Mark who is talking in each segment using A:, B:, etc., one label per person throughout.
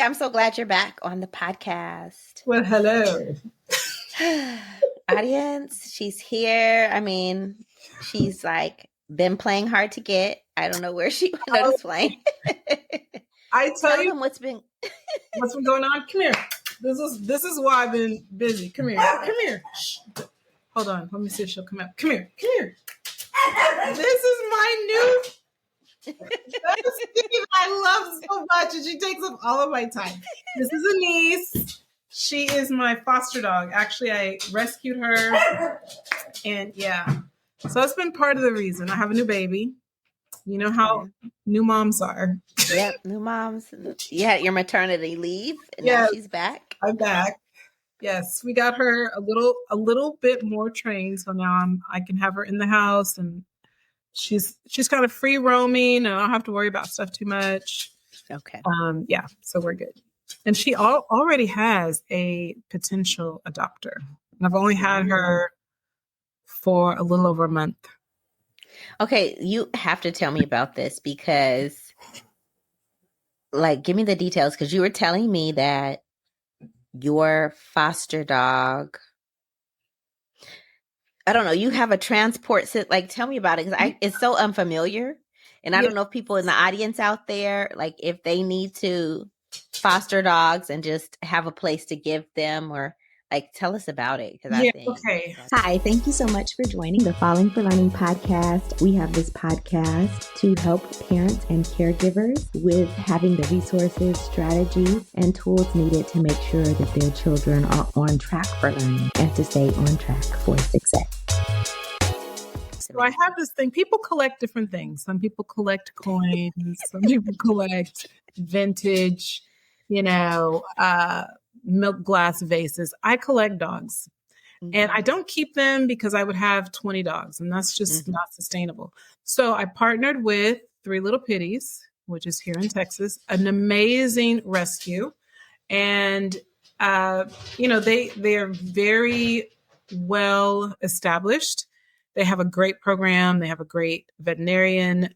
A: I'm so glad you're back on the podcast.
B: Well, hello.
A: Audience, she's here. I mean, she's like been playing hard to get. I don't know where she noticed playing.
B: I tell you
A: them what's been
B: going on. Come here. This is why I've been busy. Come here. Come here. Shh. Hold on. Let me see if she'll come out. Come here. Come here. This is my new Steve I love so much, and she takes up all of my time. This is Anise. She is my foster dog. Actually, I rescued her, and yeah. So that's been part of the reason. I have a new baby. You know how new moms are.
A: Yep, new moms. You had your maternity leave, and now she's back.
B: I'm back. Yes, we got her a little bit more trained, so now I can have her in the house, and she's kind of free roaming, and I don't have to worry about stuff too much.
A: Okay.
B: Yeah, so we're good. And she already has a potential adopter, and I've only had her for a little over a month.
A: Okay, you have to tell me about this because, like, give me the details, because you were telling me that your foster dog, I don't know, you have a transport sit. Like, tell me about it, because it's so unfamiliar, and I don't know if people in the audience out there, like, if they need to foster dogs and just have a place to give them, or like, tell us about it.
B: Okay.
C: Hi, thank you so much for joining the Falling for Learning podcast. We have this podcast to help parents and caregivers with having the resources, strategies, and tools needed to make sure that their children are on track for learning and to stay on track for success.
B: So I have this thing. People collect different things. Some people collect coins. Some people collect vintage, milk glass vases. I collect dogs. And I don't keep them because I would have 20 dogs, and that's just not sustainable. So I partnered with Three Little Pitties, which is here in Texas, an amazing rescue. And, they are very well established. They have a great program. They have a great veterinarian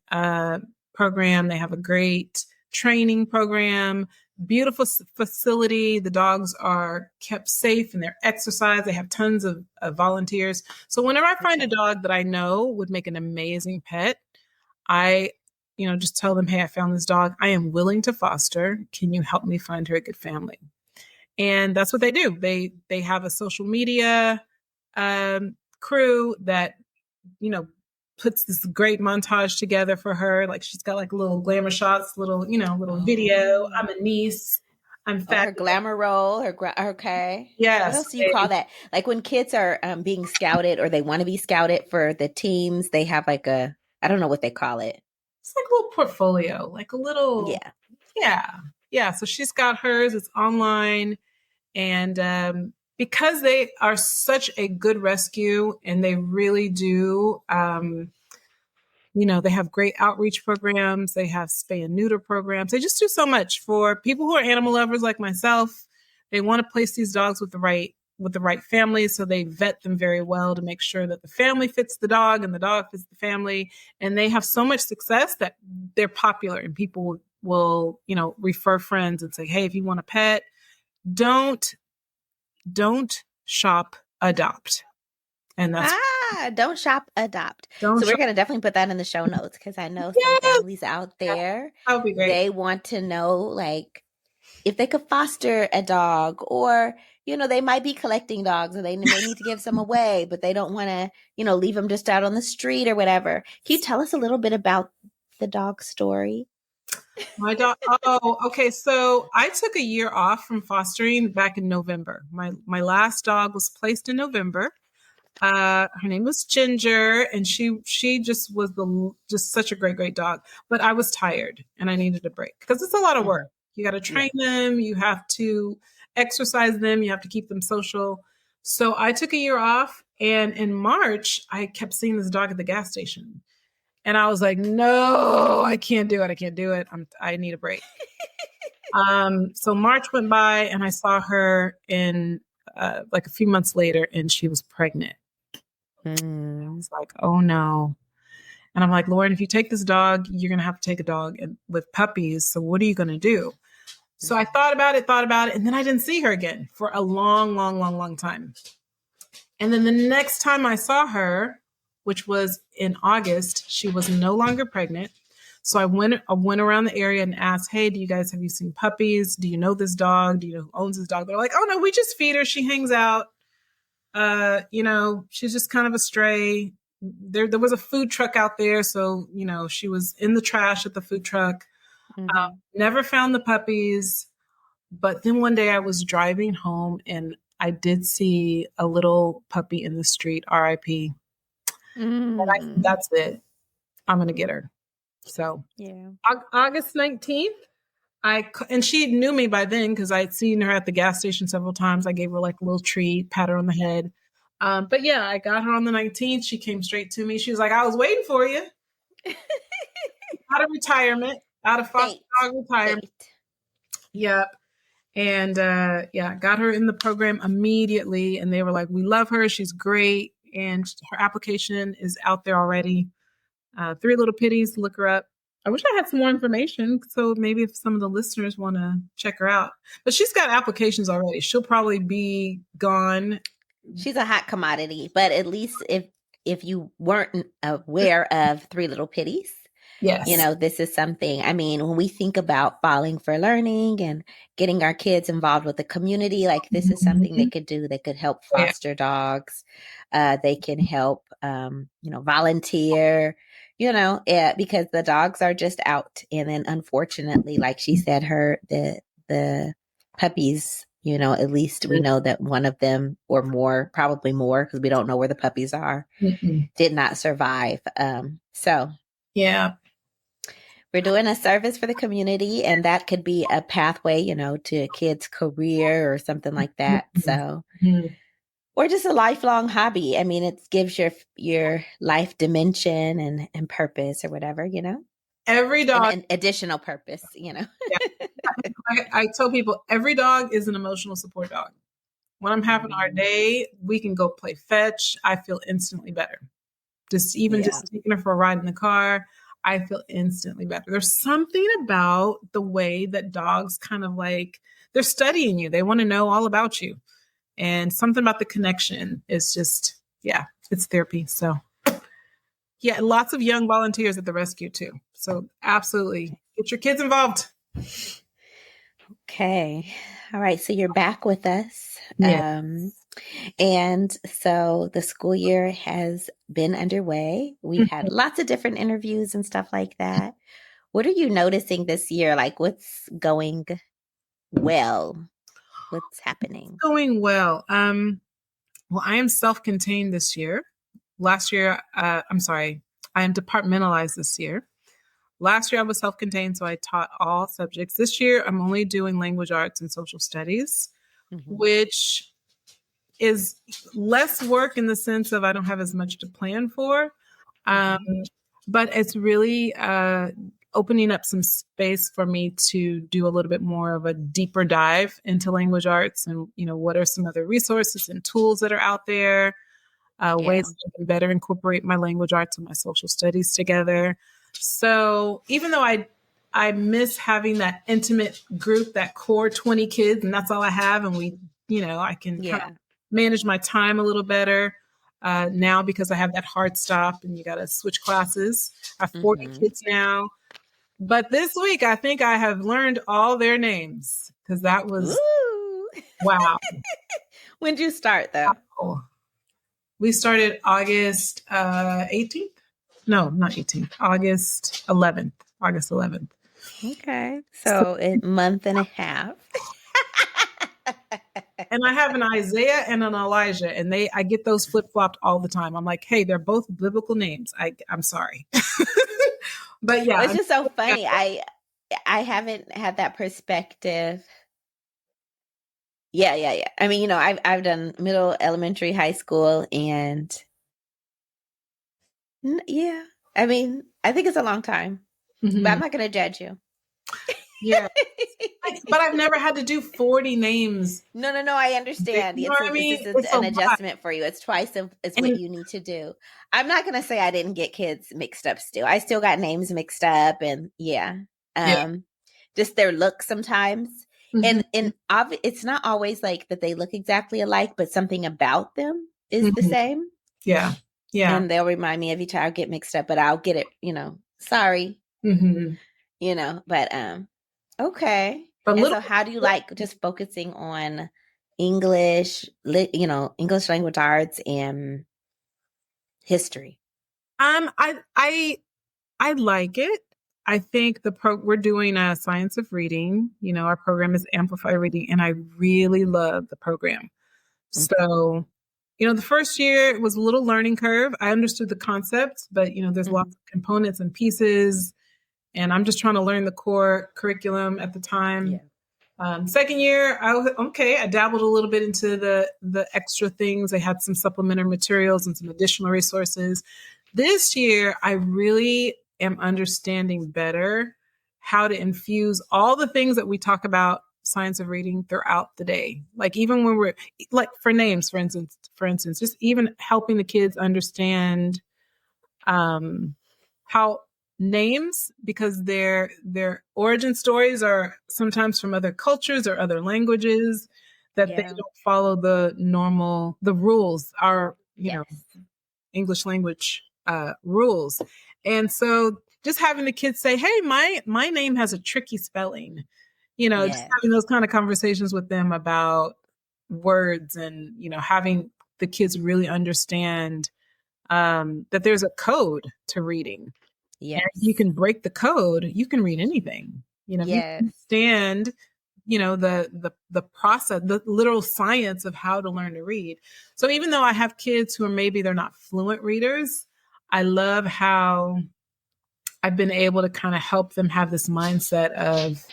B: program. They have a great training program. Beautiful facility. The dogs are kept safe and they're exercised. They have tons of volunteers. So whenever I find a dog that I know would make an amazing pet, I, just tell them, hey, I found this dog. I am willing to foster. Can you help me find her a good family? And that's what they do. They have a social media crew that, puts this great montage together for her. Like, she's got like little glamour shots, little video. I'm Anise. I'm fat.
A: Her glamour roll, okay.
B: Yes.
A: What else do you call that? Like when kids are being scouted or they want to be scouted for the teams, they have like I don't know what they call it.
B: It's like a little portfolio, like a little. Yeah. So she's got hers. It's online. And because they are such a good rescue and they really do, they have great outreach programs. They have spay and neuter programs. They just do so much for people who are animal lovers like myself. They want to place these dogs with the right family. So they vet them very well to make sure that the family fits the dog and the dog fits the family. And they have so much success that they're popular, and people will, refer friends and say, hey, if you want a pet, don't shop, adopt. And that's
A: don't shop, adopt. So we're going to definitely put that in the show notes, because I know some families out there,
B: that would be great.
A: They want to know, like, if they could foster a dog, or, they might be collecting dogs and they may need to give some away, but they don't want to, leave them just out on the street or whatever. Can you tell us a little bit about the dog story?
B: My dog. Oh, okay. So I took a year off from fostering back in November. My last dog was placed in November. Her name was Ginger, and she just was just such a great dog. But I was tired and I needed a break, because it's a lot of work. You got to train them. You have to exercise them. You have to keep them social. So I took a year off, and in March, I kept seeing this dog at the gas station. And I was like, no, I can't do it. I need a break. So March went by, and I saw her in like a few months later, and she was pregnant. I was like, oh no. And I'm like, Lauren, if you take this dog, you're going to have to take a dog with puppies. So what are you going to do? So I thought about it, and then I didn't see her again for a long time. And then the next time I saw her, which was in August, she was no longer pregnant. So I went around the area and asked, hey, have you seen puppies? Do you know this dog? Do you know who owns this dog? They're like, oh no, we just feed her. She hangs out. She's just kind of a stray. There was a food truck out there. So, she was in the trash at the food truck. Never found the puppies. But then one day I was driving home and I did see a little puppy in the street, RIP. And I said, that's it. I'm going to get her. So August 19th, and she knew me by then because I'd seen her at the gas station several times. I gave her like a little treat, pat her on the head. But yeah, I got her on the 19th. She came straight to me. She was like, I was waiting for you. Out of retirement, out of foster dog retirement. Yep. And got her in the program immediately. And they were like, we love her. She's great. And her application is out there already. Three Little Pitties, look her up. I wish I had some more information. So maybe if some of the listeners want to check her out. But she's got applications already. She'll probably be gone.
A: She's a hot commodity. But at least if you weren't aware of Three Little Pitties,
B: yes,
A: this is something. I mean, when we think about falling for learning and getting our kids involved with the community, like this is something they could do. They could help foster dogs. They can help, volunteer, because the dogs are just out. And then unfortunately, like she said, the puppies, at least we know that one of them or more, probably more, because we don't know where the puppies are, did not survive.
B: Yeah.
A: We're doing a service for the community, and that could be a pathway, to a kid's career or something like that. So, or just a lifelong hobby. I mean, it gives your life dimension and purpose or whatever,
B: Every dog.
A: An additional purpose,
B: Yeah. I tell people every dog is an emotional support dog. When I'm having our day, we can go play fetch. I feel instantly better. Just taking her for a ride in the car, I feel instantly better. There's something about the way that dogs kind of like, they're studying you. They want to know all about you. And something about the connection is just, it's therapy. So lots of young volunteers at the rescue too. So absolutely get your kids involved.
A: Okay. All right. So you're back with us.
B: Yes.
A: And so the school year has been underway. We've had lots of different interviews and stuff like that. What are you noticing this year? Like what's going well? What's happening?
B: Going well. Well, I am self-contained this year. Last year, I am departmentalized this year. Last year I was self-contained, so I taught all subjects. This year I'm only doing language arts and social studies, which is less work in the sense of I don't have as much to plan for. But it's really opening up some space for me to do a little bit more of a deeper dive into language arts and, what are some other resources and tools that are out there, ways that I can better incorporate my language arts and my social studies together. So even though I miss having that intimate group, that core 20 kids, and that's all I have. And we, I can kind of manage my time a little better now because I have that hard stop and you got to switch classes. I have 40 kids now. But this week, I think I have learned all their names because that was, wow.
A: When did you start though?
B: We started August 18th. No, not 18th. August 11th.
A: Okay. So a month and a half.
B: And I have an Isaiah and an Elijah, and I get those flip-flopped all the time. I'm like, hey, they're both biblical names. I'm sorry. But yeah.
A: It's just so funny. I haven't had that perspective. Yeah. I mean, I've done middle, elementary, high school, and I mean, I think it's a long time, but I'm not going to judge you.
B: Yeah. But I've never had to do 40 names.
A: No, I understand.
B: You know what I mean?
A: It's an adjustment for you. It's twice of what you need to do. I'm not going to say I didn't get kids mixed up still. I still got names mixed up and just their look sometimes. And it's not always like that they look exactly alike, but something about them is the same.
B: Yeah. Yeah.
A: And they'll remind me every time I get mixed up, but I'll get it, sorry, but okay.
B: But
A: And so how do you like just focusing on English, English language arts and history?
B: I like it. I think we're doing a science of reading. Our program is Amplify Reading, and I really love the program. So, the first year it was a little learning curve. I understood the concepts, but there's lots of components and pieces, and I'm just trying to learn the core curriculum at the time. Yeah. Second year, I dabbled a little bit into the extra things. I had some supplementary materials and some additional resources. This year, I really am understanding better how to infuse all the things that we talk about science of reading throughout the day. Like even when we're like for names, for instance, just even helping the kids understand how names, because their origin stories are sometimes from other cultures or other languages, that they don't follow the rules, our English language rules. And so just having the kids say, hey, my name has a tricky spelling, just having those kind of conversations with them about words, and having the kids really understand that there's a code to reading. Yes. And you can break the code, you can read anything. You understand, the process, the literal science of how to learn to read. So even though I have kids who are maybe they're not fluent readers, I love how I've been able to kind of help them have this mindset of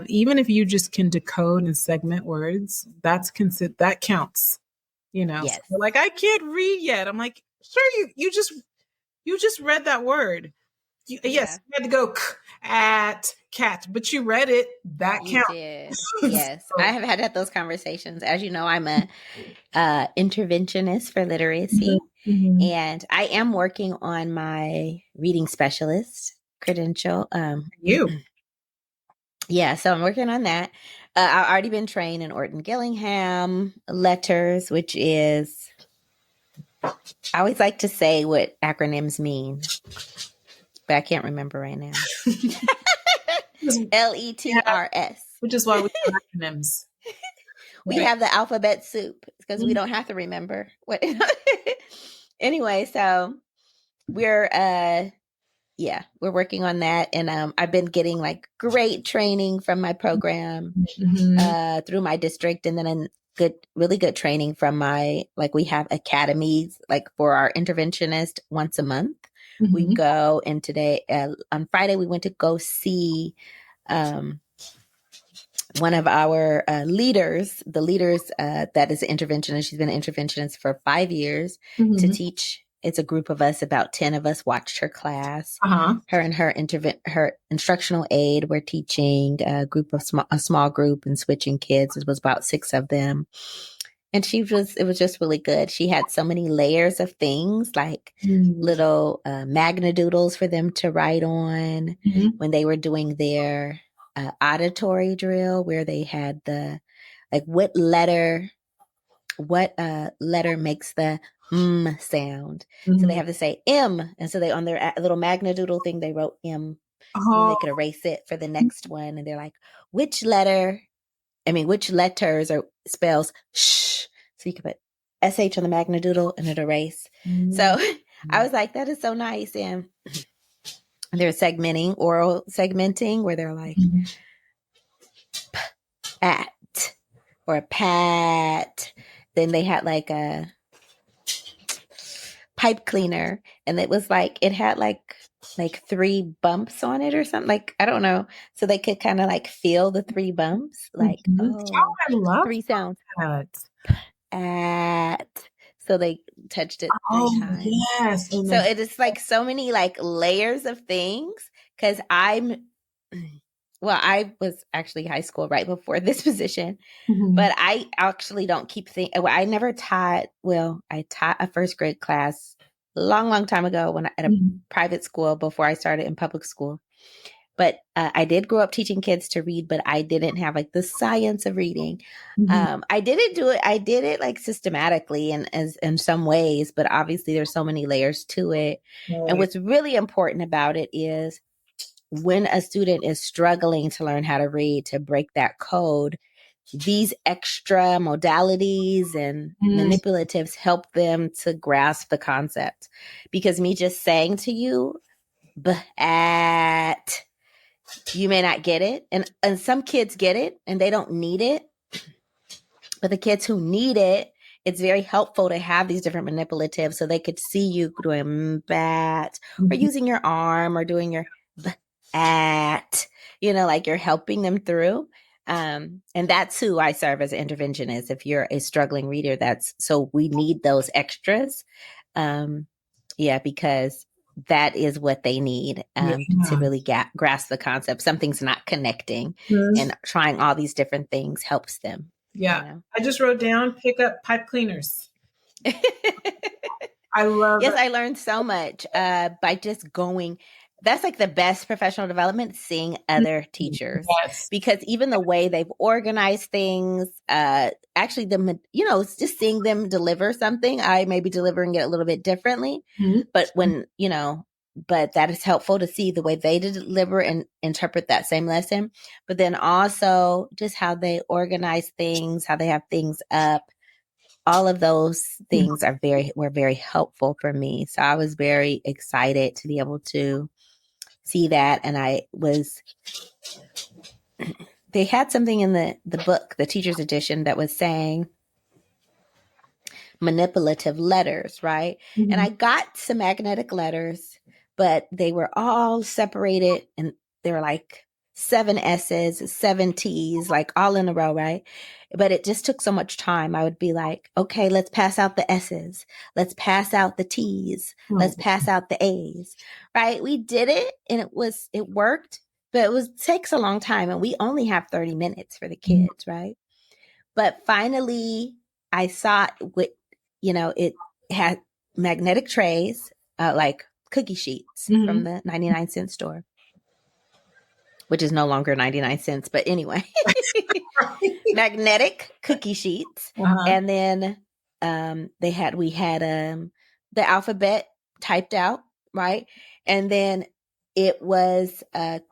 B: even if you just can decode and segment words, that counts. So like, I can't read yet. I'm like, sure, you just read that word. Yes, you had to go at cat, but you read it. That counts.
A: Yes, so, I have had those conversations. As you know, I'm a interventionist for literacy, and I am working on my reading specialist credential. Yeah, so I'm working on that. I've already been trained in Orton Gillingham letters, which is, I always like to say what acronyms mean, but I can't remember right now. LETRS.
B: Which is why we have acronyms.
A: We have the alphabet soup because we don't have to remember what. Anyway, so we're working on that, and I've been getting like great training from my program through my district, and then really good training from we have academies like for our interventionist once a month. We go, and today on Friday we went to go see one of our leaders that is an interventionist. She's been an interventionist for 5 years to teach. It's a group of us, about 10 of us watched her class. Her and her instructional aide were teaching a small group and switching kids. It was about 6 of them. And it was just really good. She had so many layers of things, like little Magna doodles for them to write on when they were doing their auditory drill, where they had what letter makes the sound. So they have to say M, and so they, on their little Magna doodle thing, they wrote M. And they could erase it for the next one, and they're like, which letters or spells sh. So you could put SH on the Magna doodle and it erase. So I was like, that is so nice. And they're segmenting, oral segmenting, where they're like at or pat. Then they had like a pipe cleaner, and it was like, it had like 3 bumps on it or something. Like, I don't know. So they could kind of like feel the 3 bumps, like,
B: I love
A: 3 sounds.
B: That.
A: At. So they touched it 3 times.
B: Yes.
A: So it is like so many like layers of things, because I was actually high school right before this position, but I actually don't keep I never taught. Well, I taught a first grade class long time ago at a private school before I started in public school. But I did grow up teaching kids to read, but I didn't have like the science of reading. I didn't do it. I did it like systematically and as in some ways, but obviously there's so many layers to it.
B: Right.
A: And what's really important about it is when a student is struggling to learn how to read, to break that code, these extra modalities and manipulatives help them to grasp the concept. Because me just saying to you, at, you may not get it. And some kids get it and they don't need it. But the kids who need it, it's very helpful to have these different manipulatives so they could see you doing bat or using your arm or doing your at, like you're helping them through. And that's who I serve as an interventionist. If you're a struggling reader, so we need those extras. Because that is what they need to really grasp the concept. Something's not connecting, and trying all these different things helps them.
B: Yeah. I just wrote down, pick up pipe cleaners. I love it.
A: I learned so much by just going. That's like the best professional development, seeing other teachers.
B: Yes.
A: Because even the way they've organized things, actually, it's just seeing them deliver something. I may be delivering it a little bit differently, but but that is helpful to see the way they deliver and interpret that same lesson. But then also just how they organize things, how they have things up. All of those things were very helpful for me. So I was very excited to be able to see that. And they had something in the book, the teacher's edition, that was saying manipulative letters, right? And I got some magnetic letters, but they were all separated and they were like 7 S's, 7 T's, like all in a row, right? But it just took so much time. I would be like, okay, let's pass out the S's. Let's pass out the T's. Let's pass out the A's, right? We did it and it worked, but takes a long time. And we only have 30 minutes for the kids, right? But finally I saw it had magnetic trays, like cookie sheets from the 99-cent store, which is no longer 99 cents. But anyway, magnetic cookie sheets. And then we had the alphabet typed out, right? And then it was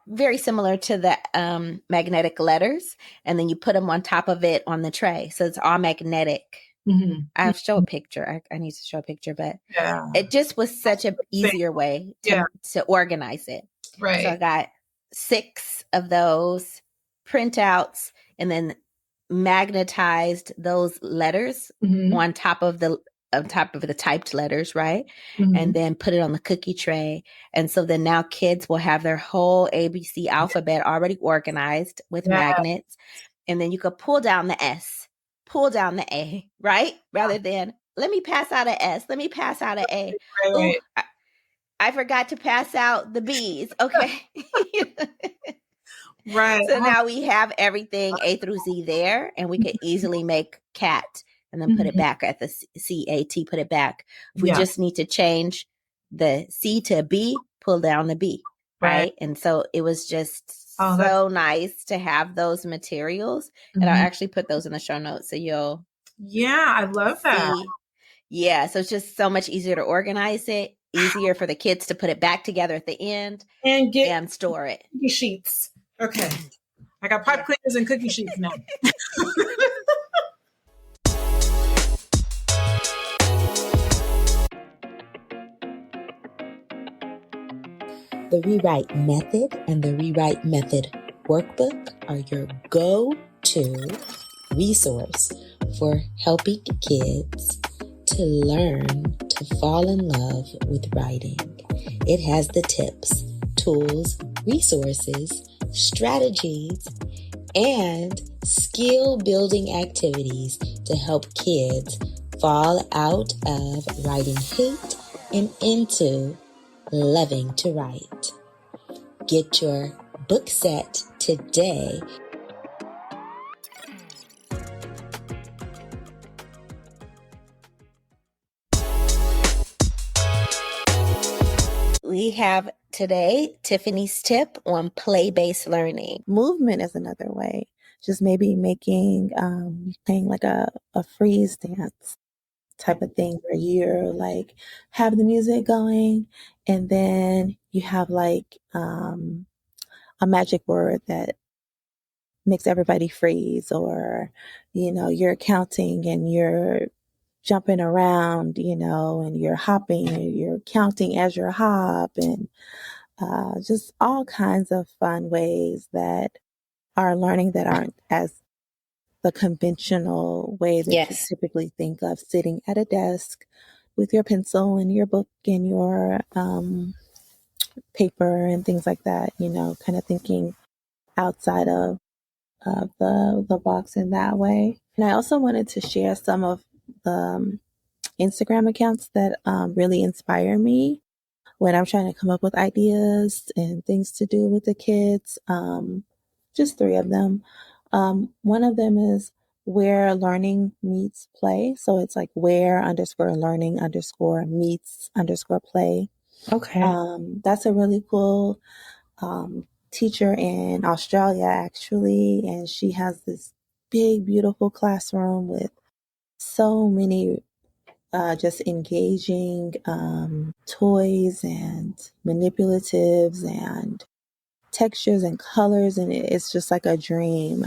A: very similar to the magnetic letters. And then you put them on top of it on the tray. So it's all magnetic. I'll show a picture. I need to show a picture, but it just was such an easier way to organize it.
B: Right.
A: So I got 6 of those printouts and then magnetized those letters on top of the typed letters, right? And then put it on the cookie tray. And so then now kids will have their whole ABC alphabet already organized with magnets. And then you could pull down the S, pull down the A, right? Rather than, let me pass out an S, let me pass out an A.
B: Right.
A: Ooh, I forgot to pass out the B's. Okay.
B: Right.
A: So now we have everything A through Z there, and we could easily make cat and then put it back at the CAT, put it back. If we just need to change the C to B, pull down the B. Right. And so it was just so nice to have those materials. And I'll actually put those in the show notes so you'll
B: I love that.
A: Yeah. So it's just so much easier to organize it, easier for the kids to put it back together at the end and store it.
B: Cookie sheets. Okay. I got pipe cleaners and cookie sheets now.
C: The Rewrite Method and the Rewrite Method Workbook are your go-to resource for helping kids to learn to fall in love with writing. It has the tips, tools, resources, strategies, and skill-building activities to help kids fall out of writing hate and into loving to write. Get your book set today.
A: We have Today, Tiffany's tip on play-based learning.
C: Movement is another way. Just maybe making, playing like a freeze dance type of thing where you're like, have the music going and then you have like, a magic word that makes everybody freeze, or, you're counting and you're jumping around, and you're hopping and you're counting as you hop, and just all kinds of fun ways that are learning that aren't as the conventional way that you typically think of, sitting at a desk with your pencil and your book and your paper and things like that, kind of thinking outside of the box in that way. And I also wanted to share some of the Instagram accounts that really inspire me when I'm trying to come up with ideas and things to do with the kids. Just 3 of them. One of them is where learning meets play. So it's like where_learning_meets_play.
B: Okay.
C: That's a really cool teacher in Australia, actually. And she has this big, beautiful classroom with so many just engaging toys and manipulatives and textures and colors, and it's just like a dream.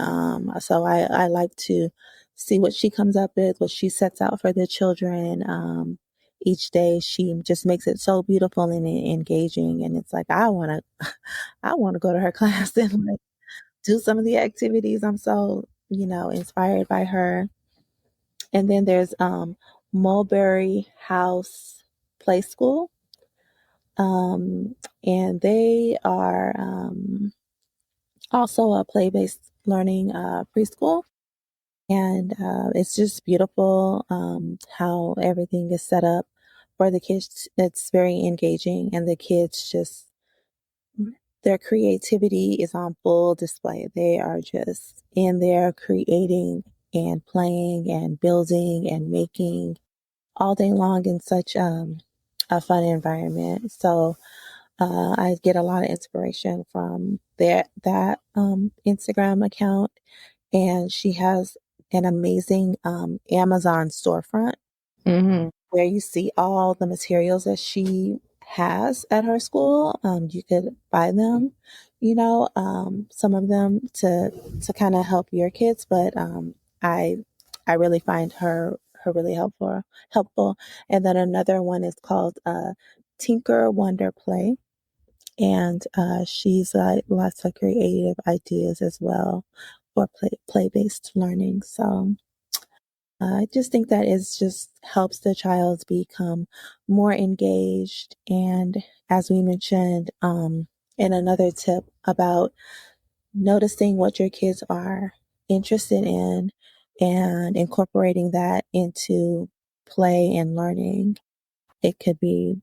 C: So I like to see what she comes up with, what she sets out for the children. Each day she just makes it so beautiful and engaging, and it's like I want to go to her class and like do some of the activities. I'm so inspired by her. And then there's Mulberry House Play School. And they are also a play-based learning preschool. And it's just beautiful how everything is set up for the kids. It's very engaging, and the kids just, their creativity is on full display. They are just in there creating and playing and building and making all day long in such a fun environment. So I get a lot of inspiration from that Instagram account, and she has an amazing Amazon storefront where you see all the materials that she has at her school. You could buy them, some of them to kind of help your kids, but I really find her really helpful. And then another one is called Tinker Wonder Play. And she's lots of creative ideas as well for play-based learning. So I just think that it just helps the child become more engaged. And as we mentioned in another tip about noticing what your kids are interested in and incorporating that into play and learning, it could be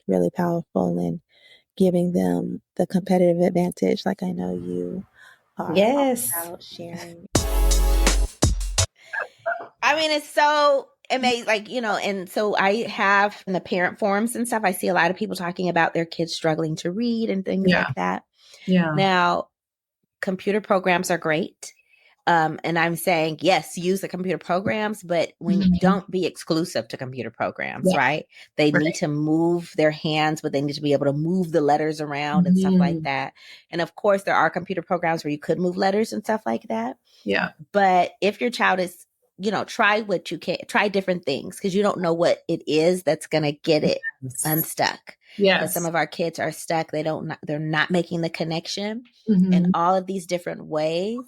C: really powerful and giving them the competitive advantage, like I know you are about sharing.
A: I mean, it's so amazing. Like, and so I have in the parent forums and stuff, I see a lot of people talking about their kids struggling to read and things like that.
B: Yeah.
A: Now, computer programs are great. And I'm saying, yes, use the computer programs, but don't be exclusive to computer programs, right? They need to move their hands, but they need to be able to move the letters around and stuff like that. And of course, there are computer programs where you could move letters and stuff like that.
B: Yeah.
A: But if your child is, try what you can, try different things, because you don't know what it is that's going to get it unstuck.
B: Yes.
A: Because some of our kids are stuck. They're not making the connection in all of these different ways.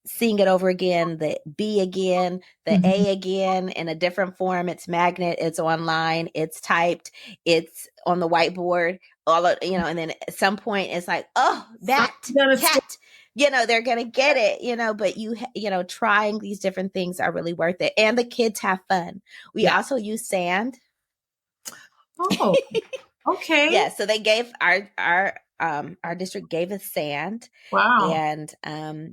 A: Seeing it over again, the B again, the A again in a different form. It's Magna, it's online, it's typed, it's on the whiteboard, and then at some point it's like, oh, that cat, they're going to get it, but trying these different things are really worth it. And the kids have fun. We also use sand.
B: Oh, okay.
A: Yeah. So they gave our district gave us sand.
B: Wow.
A: And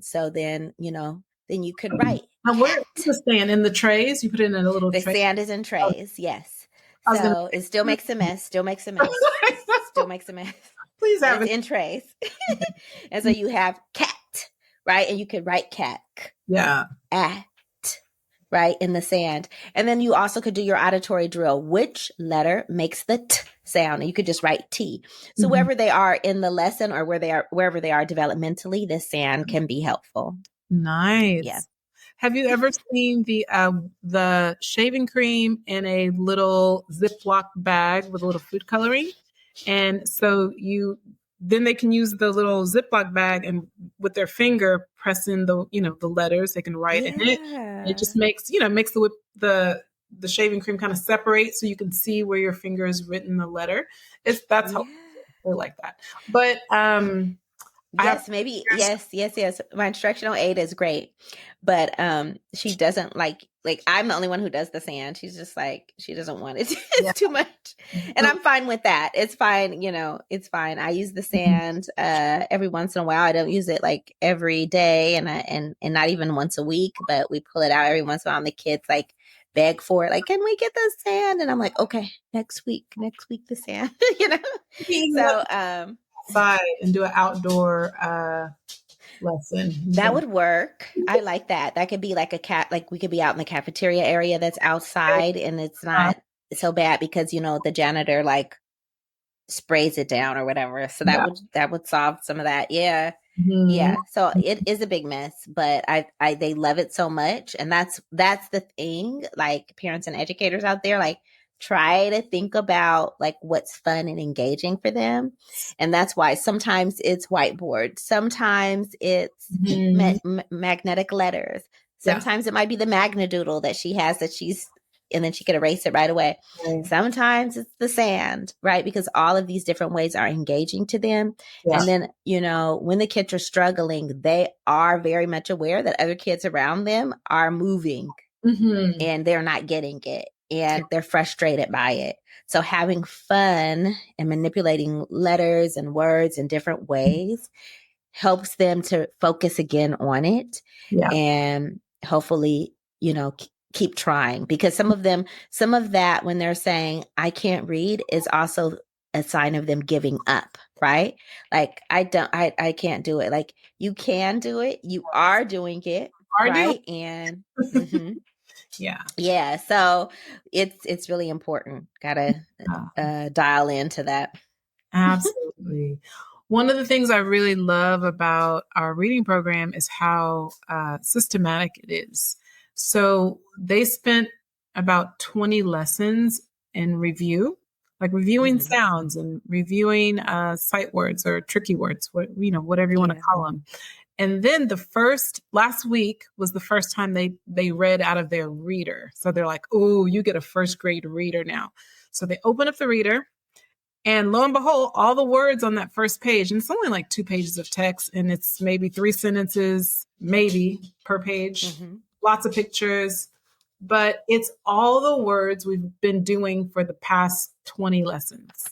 A: so then, then you could write.
B: Now, where is the sand? In the trays? You put it in a little
A: tray? The sand is in trays, yes. So it still makes a mess. Still makes a mess.
B: Please have
A: It's
B: it.
A: in trays. And so you have cat, right? And you could write cat.
B: Yeah.
A: At, right, in the sand. And then you also could do your auditory drill. Which letter makes the t sound? And you could just write T. So wherever they are in the lesson or wherever they are developmentally, this sand can be helpful.
B: Nice.
A: Yeah.
B: Have you ever seen the shaving cream in a little Ziploc bag with a little food coloring? And so then they can use the little Ziploc bag and with their finger pressing the letters, they can write in it. And it just makes the shaving cream kind of separate so you can see where your finger has written the letter. That's helpful. I like that. But
A: yes. My instructional aid is great, but she doesn't like I'm the only one who does the sand. She's just like, she doesn't want it. It's too much, and I'm fine with that. It's fine, it's fine. I use the sand every once in a while. I don't use it like every day, and not even once a week. But we pull it out every once in a while. And the kids like beg for it, like, can we get the sand? And I'm like, okay, next week the sand. So
B: outside and do an outdoor lesson.
A: That would work. I like that. That could be like we could be out in the cafeteria area that's outside, and it's not so bad because the janitor like sprays it down or whatever. So that would solve some of that. Yeah.
B: Mm-hmm.
A: Yeah. So it is a big mess, but they love it so much. And that's the thing, like parents and educators out there, like try to think about like what's fun and engaging for them. And that's why sometimes it's whiteboard. Sometimes it's magnetic letters. Sometimes it might be the Magna doodle that she has and then she could erase it right away. Right. Sometimes it's the sand, right? Because all of these different ways are engaging to them. Yeah. And then, when the kids are struggling, they are very much aware that other kids around them are moving and they're not getting it. And they're frustrated by it. So having fun and manipulating letters and words in different ways helps them to focus again on it. Yeah. And hopefully, keep trying, because some of that when they're saying I can't read is also a sign of them giving up, right? Like I can't do it. Like you can do it. You are doing it, right? And yeah. So it's really important. Gotta dial into that.
B: Absolutely. One of the things I really love about our reading program is how systematic it is. So they spent about 20 lessons in review, like reviewing sounds and reviewing sight words or tricky words, whatever you want to call them. And then last week was the first time they read out of their reader. So they're like, oh, you get a first grade reader now. So they open up the reader, and lo and behold, all the words on that first page, and it's only like 2 pages of text, and it's maybe 3 sentences, maybe per page, lots of pictures, but it's all the words we've been doing for the past 20 lessons,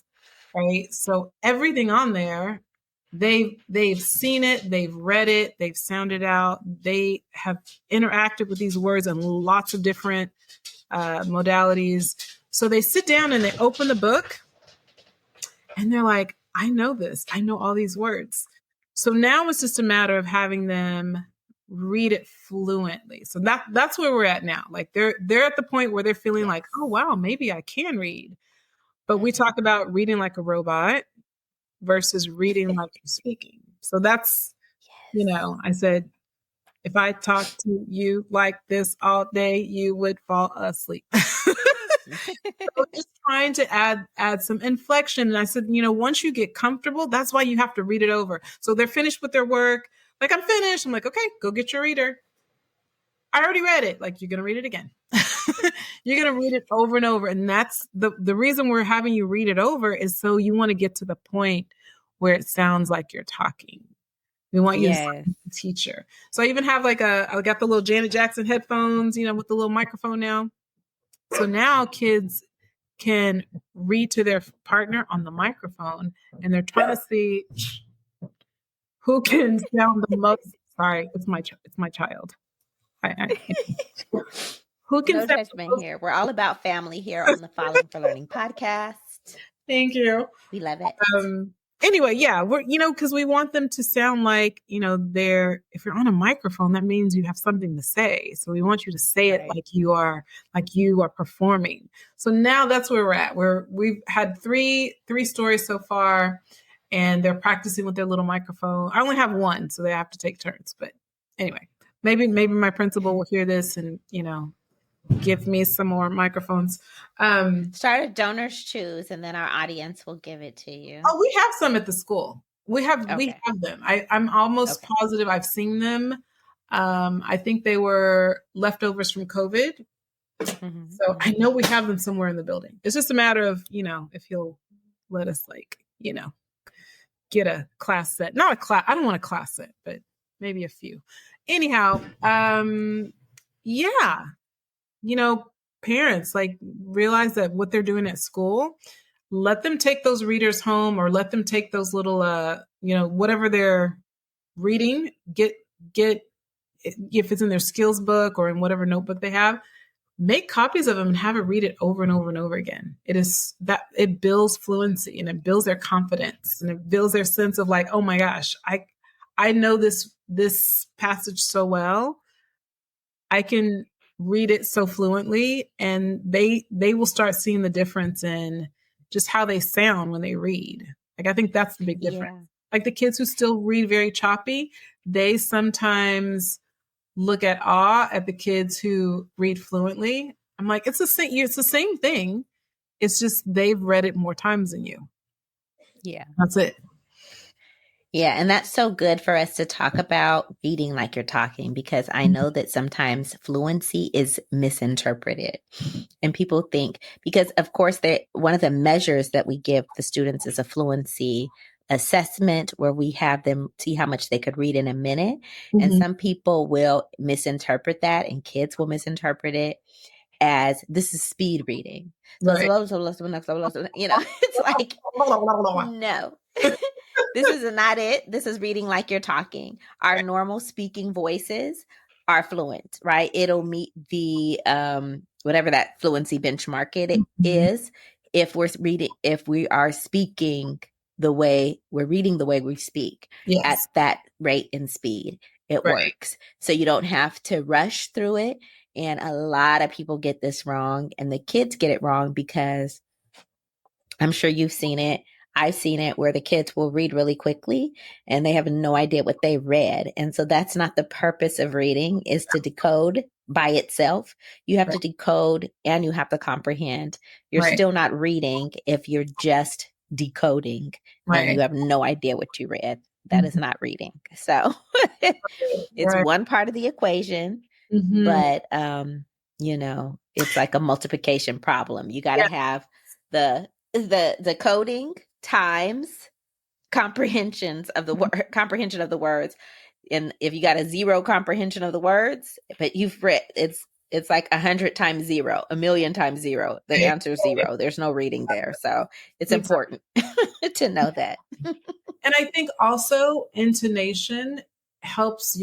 B: right? So everything on there, they've seen it, they've read it, they've sounded out, they have interacted with these words in lots of different modalities. So they sit down and they open the book and they're like, I know this. I know all these words. So now it's just a matter of having them read it fluently. So that's where we're at now. Like they're at the point where they're feeling like, oh, wow, maybe I can read. But we talk about reading like a robot versus reading like you're speaking. So that's, I said, if I talked to you like this all day, you would fall asleep. So just trying to add some inflection. And I said, once you get comfortable, that's why you have to read it over. So they're finished with their work. Like, I'm finished. I'm like, okay, go get your reader. I already read it. Like, you're going to read it again. You're going to read it over and over. And that's the reason we're having you read it over is so you want to get to the point where it sounds like you're talking. We want you to sound like a teacher. So I even have I got the little Janet Jackson headphones, with the little microphone now. So now kids can read to their partner on the microphone, and they're trying to see who can sound the most. Sorry, it's my child. Who can?
A: No judgment here. We're all about family here on the Falling for Learning podcast.
B: Thank you.
A: We love it.
B: Anyway, yeah, we're, because we want them to sound like, if you're on a microphone, that means you have something to say. So we want you to say it
A: Right.
B: like you are performing. So now that's where we're at. We've had three stories so far, and they're practicing with their little microphone. I only have one, so they have to take turns. But anyway, maybe my principal will hear this and, give me some more microphones.
A: Start a donors choose, and then our audience will give it to you.
B: Oh, we have some at the school. We have them. I'm almost positive I've seen them. I think they were leftovers from COVID. Mm-hmm. So I know we have them somewhere in the building. It's just a matter of, if you'll let us get a class set. Not a class. I don't want a class set, but maybe a few. Anyhow, yeah. Parents realize that what they're doing at school, let them take those readers home, or let them take those little, whatever they're reading, get if it's in their skills book or in whatever notebook they have, make copies of them and have it read it over and over and over again. It builds fluency, and it builds their confidence, and it builds their sense of oh my gosh, I know this passage so well. I can read it so fluently, and they will start seeing the difference in just how they sound when they read. I think that's the big difference. Yeah. The kids who still read very choppy, they sometimes look at awe at the kids who read fluently. I'm like, it's the same thing. It's just they've read it more times than you.
A: Yeah.
B: That's it.
A: Yeah, and that's so good for us to talk about reading like you're talking, because I know that sometimes fluency is misinterpreted. And people think, because of course, one of the measures that we give the students is a fluency assessment, where we have them see how much they could read in a minute. Mm-hmm. And some people will misinterpret that, and kids will misinterpret it as this is speed reading. Right. It's like, no. This is not it. This is reading like you're talking. Our normal speaking voices are fluent, right? It'll meet the whatever that fluency benchmark is. If we are speaking the way we're reading, the way we speak at that rate and speed, it works. So you don't have to rush through it. And a lot of people get this wrong, and the kids get it wrong, because I'm sure you've seen it. I've seen it where the kids will read really quickly and they have no idea what they read. And so that's not the purpose of reading, is to decode by itself. You have to decode and you have to comprehend. You're still not reading if you're just decoding and you have no idea what you read. That is not reading. So it's one part of the equation, but, it's like a multiplication problem. You got to have the decoding times comprehension of the words. And if you got a 0 comprehension of the words, but you've read, it's like 100 times 0, 1,000,000 times 0. The answer is 0. There's no reading there. So it's important to know that.
B: And I think also intonation helps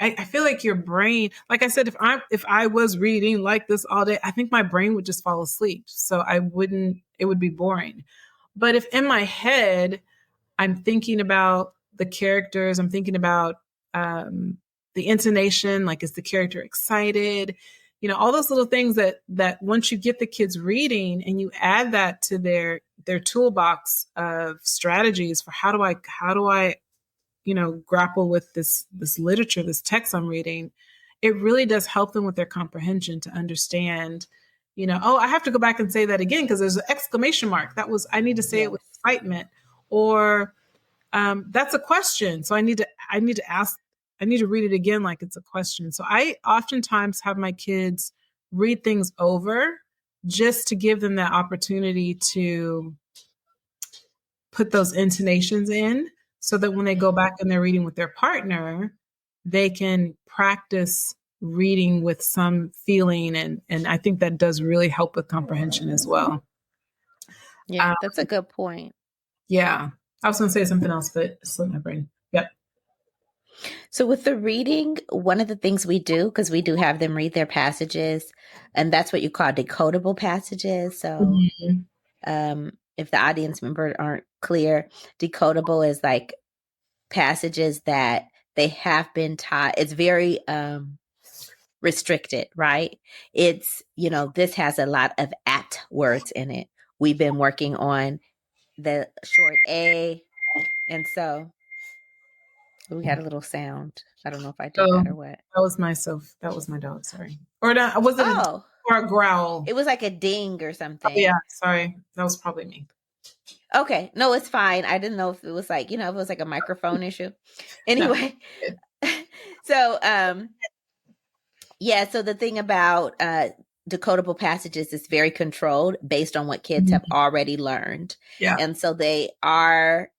B: I feel like your brain, like I said, if I was reading like this all day, I think my brain would just fall asleep. So it would be boring. But if in my head, I'm thinking about the characters, I'm thinking about the intonation, like, is the character excited? All those little things that once you get the kids reading and you add that to their toolbox of strategies for how do I grapple with this literature, this text I'm reading, it really does help them with their comprehension to understand, I have to go back and say that again because there's an exclamation mark. I need to say it with excitement, or that's a question. So I need to ask, I need to read it again like it's a question. So I oftentimes have my kids read things over just to give them that opportunity to put those intonations in, so that when they go back and they're reading with their partner, they can practice reading with some feeling. And I think that does really help with comprehension as well.
A: Yeah, that's a good point.
B: Yeah. I was going to say something else, but it slipped my brain. Yep.
A: So with the reading, one of the things we do, because we do have them read their passages, and that's what you call decodable passages. So if the audience members aren't clear, decodable is like passages that they have been taught. It's very restricted, right? It's, this has a lot of at words in it. We've been working on the short A. And so we had a little sound. I don't know if I did that or what.
B: That was myself. That was my dog. Sorry. Or not, was it or a growl?
A: It was like a ding or something.
B: Oh, yeah. Sorry. That was probably me.
A: Okay. No, it's fine. I didn't know if it was like, if it was like a microphone issue. Anyway. No. So, so the thing about decodable passages is very controlled based on what kids have already learned.
B: Yeah.
A: And so they are,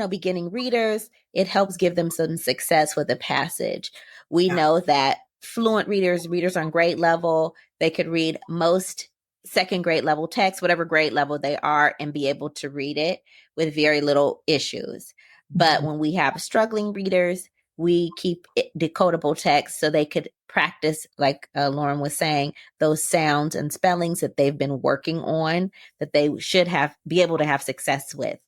A: beginning readers. It helps give them some success with the passage. We know that fluent readers on grade level, they could read most second grade level text, whatever grade level they are, and be able to read it with very little issues. But when we have struggling readers, we keep decodable text so they could practice, like Lauren was saying, those sounds and spellings that they've been working on, that they should be able to have success with.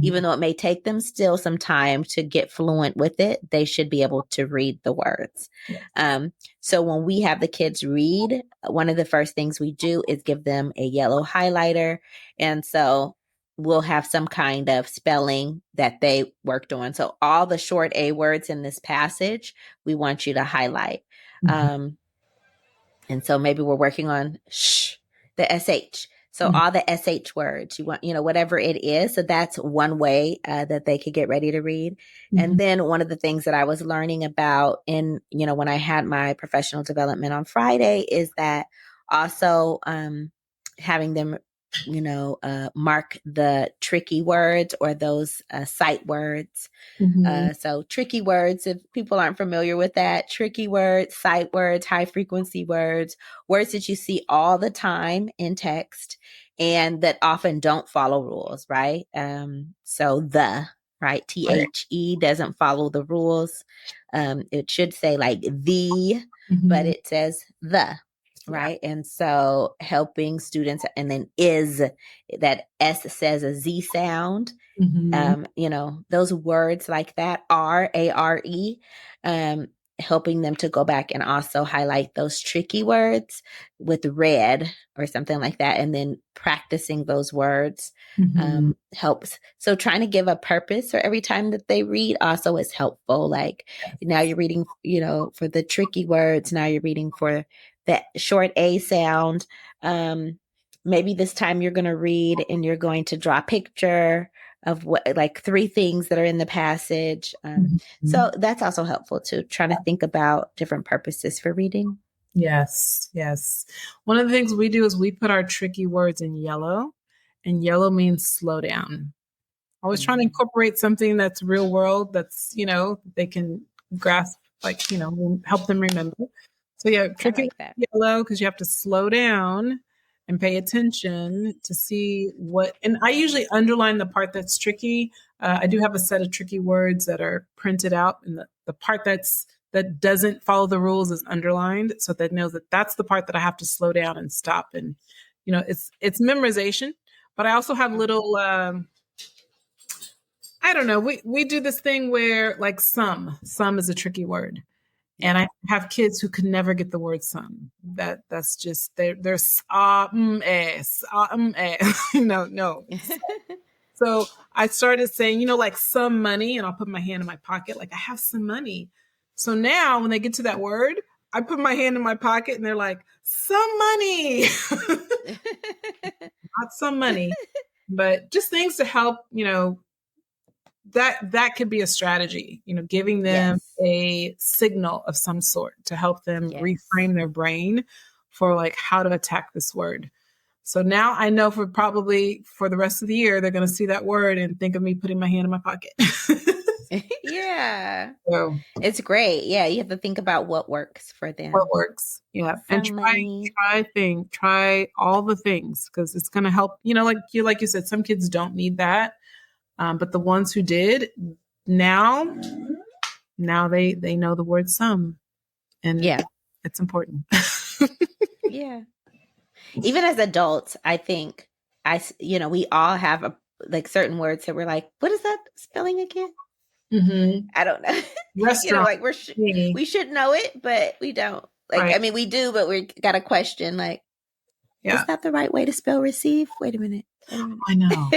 A: Even though it may take them still some time to get fluent with it, they should be able to read the words. Yes. So when we have the kids read, one of the first things we do is give them a yellow highlighter. And so we'll have some kind of spelling that they worked on. So all the short A words in this passage, we want you to highlight. And so maybe we're working on the SH. So all the SH words, you want, whatever it is. So that's one way that they could get ready to read. And then one of the things that I was learning about when I had my professional development on Friday is that also having them, mark the tricky words or those sight words. So tricky words, if people aren't familiar with that, tricky words, sight words, high frequency words that you see all the time in text and that often don't follow rules, right? So right? THE doesn't follow the rules. It should say like the, but it says the. Right. Yeah. And so helping students, and then is, that S says a Z sound, those words like that, R-A-R-E, helping them to go back and also highlight those tricky words with red or something like that. And then practicing those words helps. So trying to give a purpose for every time that they read also is helpful. Like now you're reading, for the tricky words, now you're reading for that short A sound. Maybe this time you're going to read and you're going to draw a picture of what, like 3 things that are in the passage. So that's also helpful too, trying to think about different purposes for reading.
B: Yes. Yes. One of the things we do is we put our tricky words in yellow, and yellow means slow down. Always trying to incorporate something that's real world, that's, they can grasp, like, help them remember. So yeah, tricky like yellow, because you have to slow down and pay attention to see what, and I usually underline the part that's tricky. I do have a set of tricky words that are printed out, and the part that doesn't follow the rules is underlined, so that knows that that's the part that I have to slow down and stop. And it's memorization, but I also have little I don't know, we do this thing where like some is a tricky word. And I have kids who could never get the word some. That's just there's no. So I started saying, like some money, and I'll put my hand in my pocket, like I have some money. So now when they get to that word, I put my hand in my pocket and they're like, some money. Not some money, but just things to help, that could be a strategy, giving them a signal of some sort to help them reframe their brain for like how to attack this word. So now I know for the rest of the year, they're going to see that word and think of me putting my hand in my pocket.
A: Yeah. So it's great. Yeah. You have to think about what works for them.
B: What works. Yeah. And try all the things, because it's going to help, like you said, some kids don't need that. But the ones who did, now they know the word some, and it's important.
A: Yeah. Even as adults, I think we all have like certain words that we're like, what is that spelling again?
B: Mm-hmm.
A: I don't know.
B: Restaurant.
A: Like we should know it, but we don't. Like,
B: Right.
A: I mean, we do, but we got a question. Like, is that the right way to spell receive? Wait a minute.
B: I know.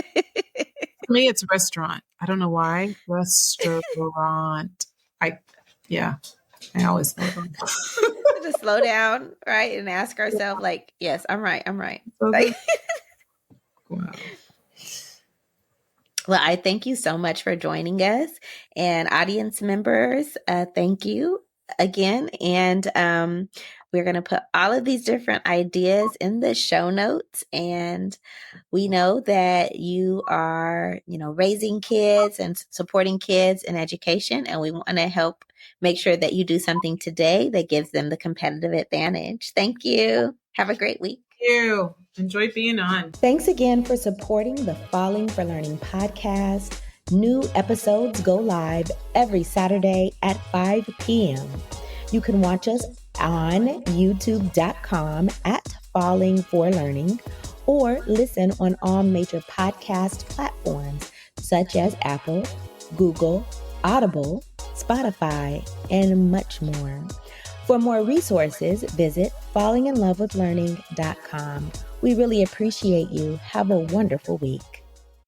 B: For me, it's restaurant. I don't know why. Restaurant. I always slow down.
A: Just slow down, right? And ask ourselves, like, yes, I'm right. Like,
B: wow.
A: Well, I thank you so much for joining us, and audience members, thank you again. And we're going to put all of these different ideas in the show notes. And we know that you are, raising kids and supporting kids in education. And we want to help make sure that you do something today that gives them the competitive advantage. Thank you. Have a great week.
B: Thank you. Enjoy being on.
C: Thanks again for supporting the Falling for Learning podcast. New episodes go live every Saturday at 5 p.m. You can watch us on youtube.com at Falling for Learning, or listen on all major podcast platforms such as Apple, Google, Audible, Spotify, and much more. For more resources, visit fallinginlovewithlearning.com. We really appreciate you. Have a wonderful week.